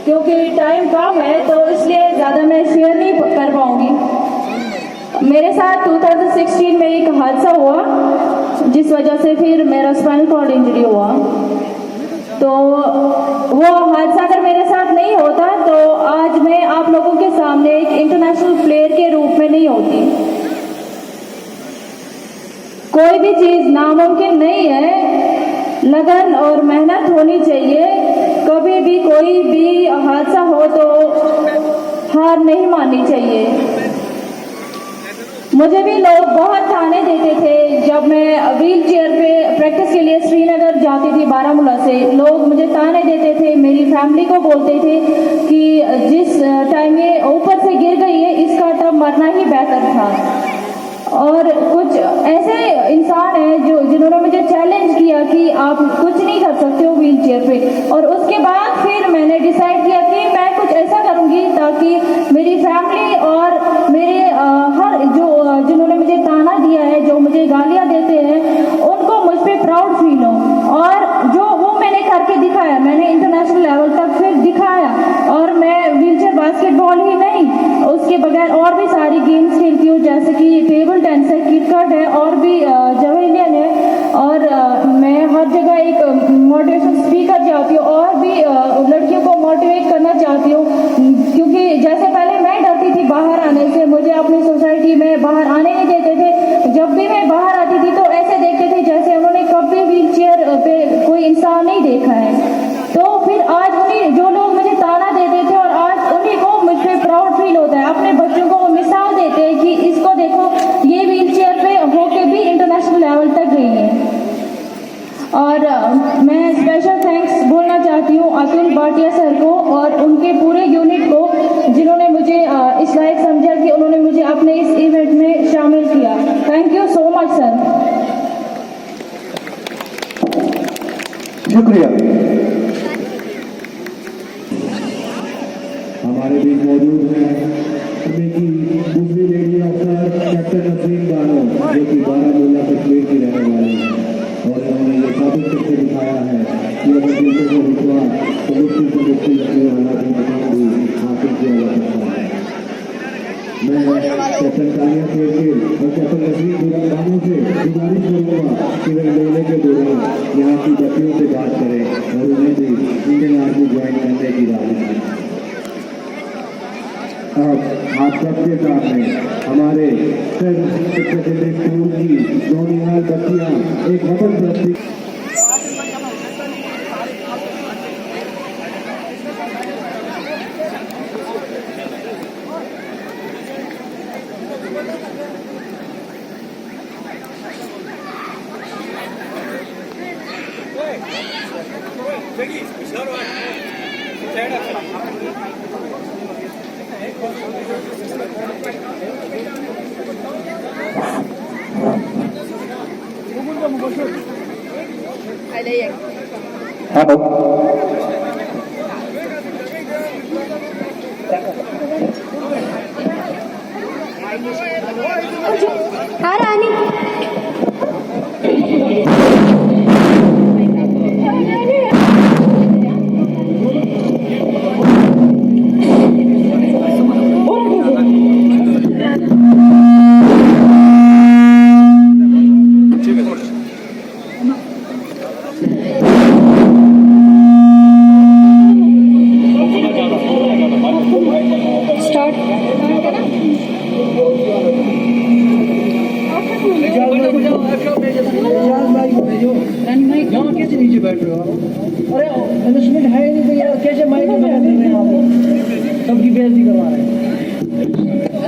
क्योंकि टाइम कम है तो इसलिए ज़्यादा मैं शेयर नहीं कर पाऊंगी। मेरे साथ 2016 में एक हादसा हुआ जिस वजह से फिर मेरा स्पाइनल कॉर्ड इंजरी हुआ। तो वो हादसा अगर मेरे साथ नहीं होता तो आज मैं आप लोगों के सामने एक इंटरनेशनल प्लेयर के रूप में नहीं होती। कोई भी चीज़ नामुमकिन नहीं है, लगन और मेहनत होनी चाहिए। कभी भी कोई भी हादसा हो तो हार नहीं माननी चाहिए। मुझे भी लोग बहुत ताने देते थे जब मैं व्हील चेयर पे प्रैक्टिस के लिए श्रीनगर जाती थी बारामूला से। लोग मुझे ताने देते थे, मेरी फैमिली को बोलते थे कि जिस टाइम ये ऊपर से गिर गई है इसका तब मरना ही बेहतर था। और कुछ ऐसे इंसान हैं जिन्होंने मुझे चैलेंज किया कि आप कुछ नहीं कर सकते हो व्हील चेयर पे। और उसके बाद फिर मैंने डिसाइड किया कि मैं कुछ ऐसा करूंगी ताकि मेरी फैमिली और मेरे हर जिन्होंने मुझे ताना दिया है, जो मुझे गालियां देते हैं, उनको मुझ पर प्राउड फील हो। और जो वो मैंने करके दिखाया, मैंने इंटरनेशनल लेवल तक फिर दिखाया। और मैं व्हील चेयर बास्केटबॉल ही नहीं, उसके बगैर और भी सारी गेम्स खेलती हूँ, जैसे कि टेबल टेनिस है, क्रिकेट है और भी जवेलियन है। और मैं हर जगह एक मोटिवेशन स्पीकर चाहती हूँ और भी लड़कियों को मोटिवेट करना चाहती हूँ। क्योंकि जैसे पहले मैं डरती थी बाहर आने से, मुझे अपनी सोसाइटी में बाहर आने नहीं देते थे। जब भी मैं बाहर आती थी तो ऐसे देखते थे जैसे उन्होंने कभी व्हील चेयर पे कोई इंसान नहीं देखा है। तो फिर आज उन्हीं जो लोग मुझे ताना देते थे और आज उन्हीं को मुझ पर प्राउड फील होता है। अपने बच्चों को वो मिसाल देते हैं कि इसको देखो, ये व्हील चेयर पे होके भी इंटरनेशनल लेवल तक गई है। और मैं स्पेशल थैंक्स बोलना चाहती हूँ अतुल भाटिया सर को और उनके पूरे यूनिट को, जिन्होंने मुझे इस लायक समझा कि उन्होंने मुझे अपने इस इवेंट में शामिल किया। Thank you so much sir. शुक्रिया। हमारे बीच मौजूद हैं की दूसरी lady officer captain Naseem Bano, जो कि बारामूला कश्मीर की रहने वाली है और उन्होंने ये साबित करके दिखाया है कि अगर दिल से विश्वास तो मुश्किल से मुश्किल अपने हालात में भी हासिल किया जा सकता है। मैं कैप्टन कालिया खेल के और कैप्टन नसीम बानो से गुजारिश करूँगा कि वे मेले के दौरान यहाँ की बच्चियों से बात करें और उन्हें भी इंडियन आर्मी ज्वाइन करने की राह दिखाएं। आप सबके सामने हमारे सेकेंडरी स्कूल की नौनिहाल बच्चियां एक वतन प्रति बेइज्जती करवा रहे हैं।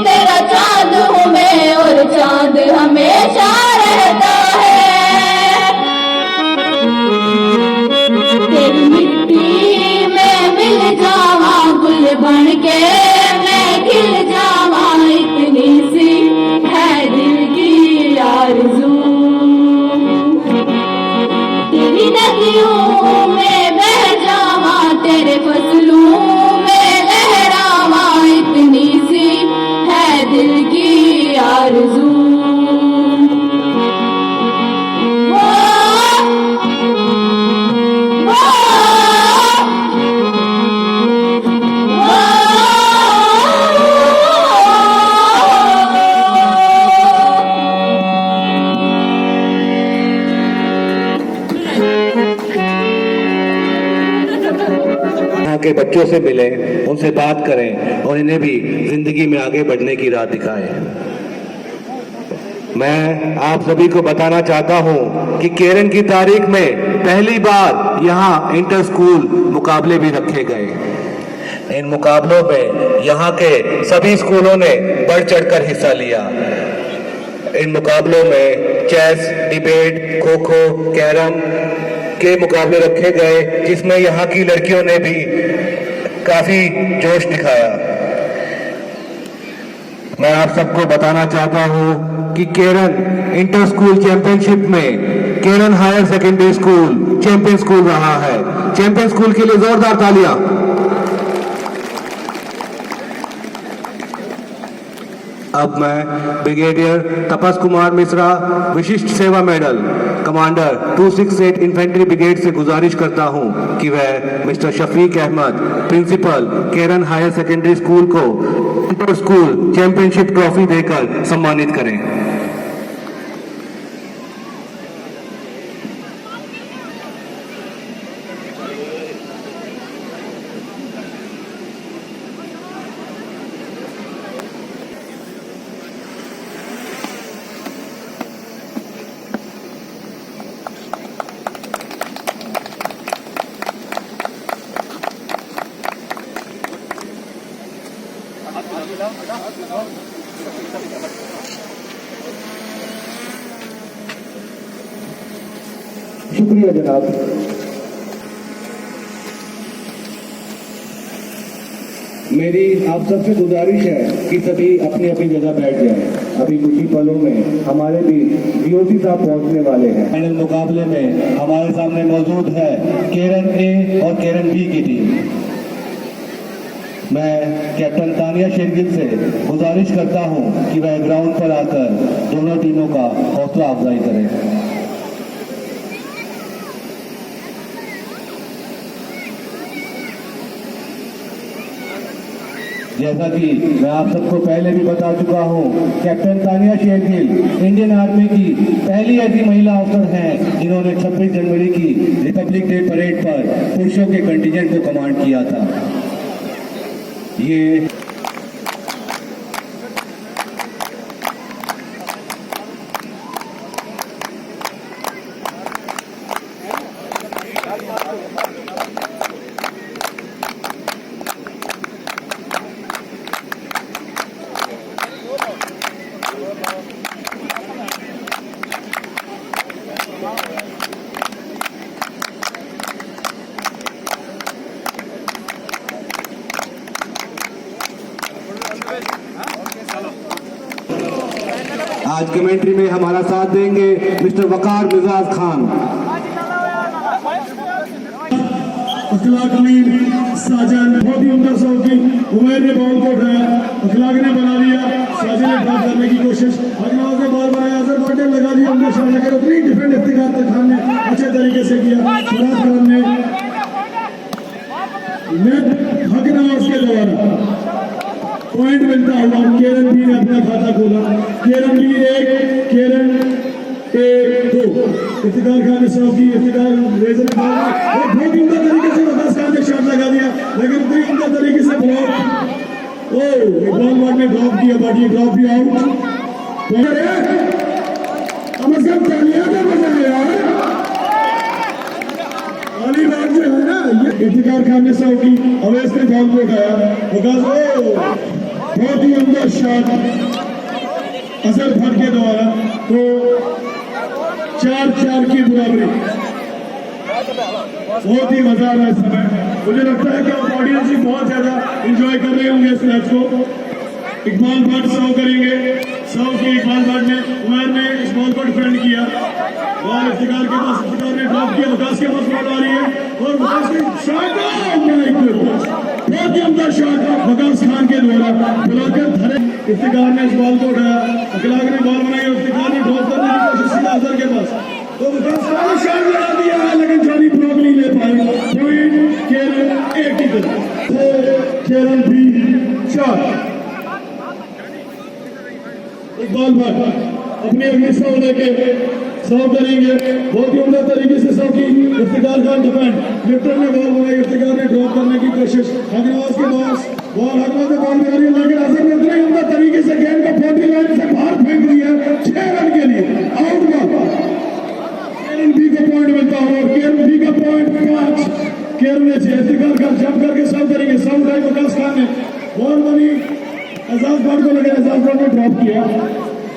तेरा चांद हूँ मैं बच्चों से मिलें, उनसे बात करें और इन्हें भी जिंदगी में आगे बढ़ने की राह दिखाएं। मैं आप सभी को बताना चाहता हूं कि केरन की तारीख में पहली बार यहां इंटर स्कूल मुकाबले भी रखे गए। इन मुकाबलों में यहां के सभी स्कूलों ने बढ़ चढ़कर हिस्सा लिया। इन मुकाबलों में chess, debate, kho kho, carrom के मुकाबले रखे गए, जिसमें यहाँ की लड़कियों ने भी काफी जोश दिखाया। मैं आप सबको बताना चाहता हूँ कि केरन इंटर स्कूल चैंपियनशिप में Keran higher secondary school champion school रहा है। चैंपियन स्कूल के लिए जोरदार तालियां। अब मैं ब्रिगेडियर तपस कुमार मिश्रा, विशिष्ट सेवा मेडल, कमांडर 268 इन्फेंट्री ब्रिगेड से गुजारिश करता हूं कि वह मिस्टर शफीक अहमद, प्रिंसिपल केरन हायर सेकेंडरी स्कूल को इंटर स्कूल चैंपियनशिप ट्रॉफी देकर सम्मानित करें। शुक्रिया जनाब। मेरी आप सबसे गुजारिश है कि सभी अपनी अपनी जगह बैठ जाएं। अभी कुछ ही पलों में हमारे भी डीओसी साहब पहुंचने वाले हैं। फाइनल मुकाबले में हमारे सामने मौजूद है केरन ए और केरन बी की टीम। मैं कैप्टन तानिया शेरगिल से गुजारिश करता हूं कि वह ग्राउंड पर आकर दोनों टीमों का हौसला अफजाई करें। जैसा कि मैं आप सबको पहले भी बता चुका हूं, captain Tania Shergill Indian army की पहली ऐसी महिला अफसर हैं जिन्होंने 26 जनवरी की रिपब्लिक डे परेड पर पुरुषों के कंटिजेंट को कमांड किया था। ये आज कमेंट्री में हमारा साथ देंगे मिस्टर वकार मिजाज खान। अखलाक अमीन साजन बहुत ही उम्दा सौ की उमर ने बॉल को उठाया, अखलाक ने बना लिया, साजन ने ड्रॉप करने की कोशिश, अजमाज ने बॉल बनाया, अजहर बॉल लगा दिया, उनका शॉट लेकर उतनी डिफेंड इफ्तिखार खान ने अच्छे तरीके से किया। फराज खान ने नेट हकना उसके द्वारा पॉइंट मिलता हुआ केरन बी ने अपना खाता खोला। केरन बी 1, केरन ए 2। इफ्तिखार खान ने सौ की, इफ्तिखार रेजर ने बहुत उम्दा तरीके से वकास खान ने शॉट लगा दिया, लेकिन कोई उम्दा तरीके से ब्लॉक। इकबाल बट ने ड्रॉप किया, बट ये ड्रॉप भी आउट। कम से कम तालियां तो बजाए यार। वाली बात जो है ना, ये इफ्तिखार खान ने सौ की, अवैस ने बॉल को उठाया, वकास बहुत ही उम्दा शॉट अजहर भट्ट के द्वारा। तो 4-4 की बराबरी। बहुत ही मजा आ रहा है इस समय। मुझे लगता है कि ऑडियंस भी बहुत ज्यादा एंजॉय कर रहे होंगे इस मैच को। इकबाल भट्ट 100 करेंगे, 100 की इकबाल भट्ट ने, उमर ने इस बॉल को डिफेंड किया। बॉल इफ्तिखार के पास, इफ्तिखार ने ड्रॉप किया, वकास के पास बॉल आ रही है और वकास की शॉट बहुत ही उम्दा शॉट वकास खान के द्वारा बुलाकर धरे। इफ्तिखार ने इस बॉल को उठाया, अखलाक ने बॉल बनाई, इफ्तिखार ने ड्रॉप करने की कोशिश की अजहर के पास, तो वकास खान ने शॉट लगा दिया है, लेकिन जॉनी ब्लॉक नहीं ले पाए। पॉइंट केरन ए की तरफ, केरन बी 4। इकबाल भट्ट अपने अगली 100 लेके सर्व करेंगे, बहुत ही उम्दा तरीके से सर्व की। इफ्तिकार खान डिफेंड, लिफ्टर ने बॉल बनाई, इफ्तिकार ने ड्रॉप करने की कोशिश, हकनवाज के पास बॉल, हकनवाज ने बॉल मारी, लेकिन असर ने इतने उम्दा तरीके से गेंद को 40 लाइन से बाहर फेंक दिया 6 रन के लिए, आउट बॉल। केरन बी को पॉइंट मिलता हुआ, केरन बी का पॉइंट 5, केरन ने 6, इफ्तिकार खान जंप करके सर्व करेंगे, सर्व उठाई वकास खान ने, बॉल बनी एजाज खान को लगे, एजाज खान ने ड्रॉप किया,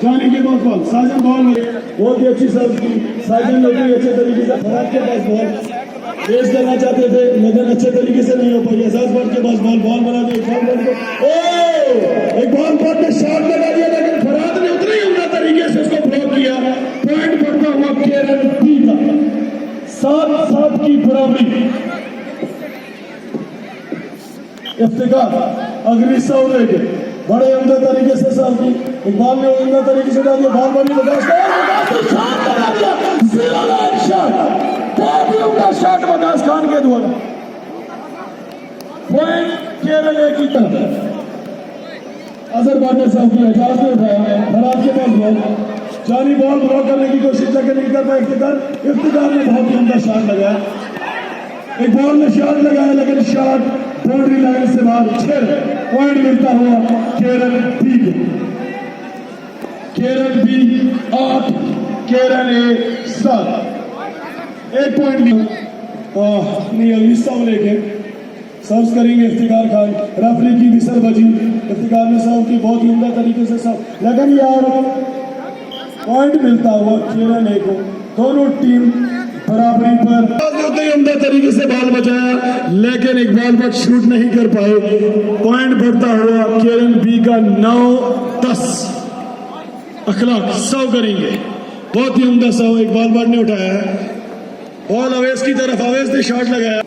जाने के बाद बॉल साजन बॉल में बहुत ही अच्छी सर्व की, साजन ने भी अच्छे तरीके से फराज के पास बॉल रेस करना चाहते थे लेकिन अच्छे तरीके से नहीं हो पाई, एजाज खान के पास बॉल बना दी, इकबाल खान ने शॉट लगा दिया लेकिन फराज ने उतने ही उम्दा तरीके से उसको ब्लॉक किया, पॉइंट बढ़ता हुआ केरन बी का 7-7 की बराबरी। इफ्तिकार अगली सौ लेके बड़े उम्दा तरीके से सर्व की, इकबाल ने उम्दा तरीके से डाल दिया, बॉल बनी वकास खान के द्वारा, पॉइंट केरल ए की तरफ। अजहर ने सर्व किया, एजाज ने उठाया, फराज के पास बॉल, जानी बॉल ब्लॉक करने की कोशिश लेकिन नहीं कर पाया इफ्तिकार ने बहुत ही उम्दा शॉट लगाया, इकबाल ने शॉट लगाया लेकिन शॉट बाउंड्री लाइन से बाहर, 6 पॉइंट मिलता हुआ केरल बी को, केरल बी 8, केरल ए 7, 1 पॉइंट नहीं अगली सर्व लेके सर्व करेंगे इफ्तिकार खान, रेफरी की विसल बजी, इफ्तिकार ने सर्व की बहुत ही उम्दा तरीके से सर्व, लेकिन यार पॉइंट मिलता हुआ केरल ए को, दोनों टीम बराबरी पर। उम्दा तरीके से बॉल बचाया लेकिन इकबाल बट शूट नहीं कर पाए, पॉइंट बढ़ता हुआ केरन बी का 9-10। अखलाक सर्व करेंगे, बहुत ही उम्दा सर्व इकबाल बट ने उठाया है, बॉल अवेश की तरफ, अवेश ने शॉट लगाया,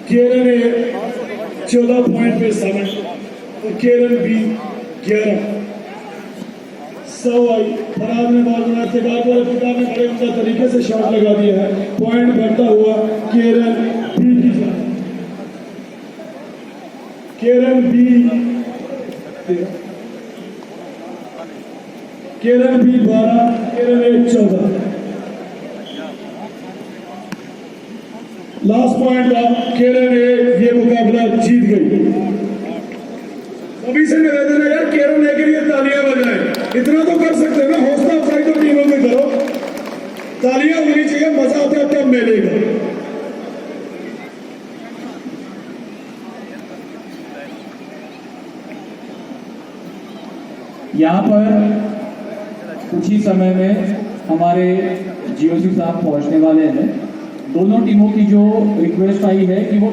केरल ए 14 पॉइंट पे 7 और केरल बी 11। सवाई फराज ने बॉल बनाया, इफ्तिकार ने बड़े उम्दा तरीके से शॉट लगा दिया है, पॉइंट बढ़ता हुआ केरल बी की तरफ, केरल बी 12, केरल ए 14। लास्ट पॉइंट था, केरल ए ये मुकाबला जीत गई। अभी से निवेदन है यार, केरल ए के लिए तालियां बजाएं, इतना तो कर सकते हैं ना, हौसला अफजाई तो टीमों में करो, तालियां होनी चाहिए, मजा आता है तब मिलेगा। यहाँ पर कुछ ही समय में हमारे जीओसी साहब पहुंचने वाले हैं। दोनों टीमों की जो रिक्वेस्ट आई है कि वो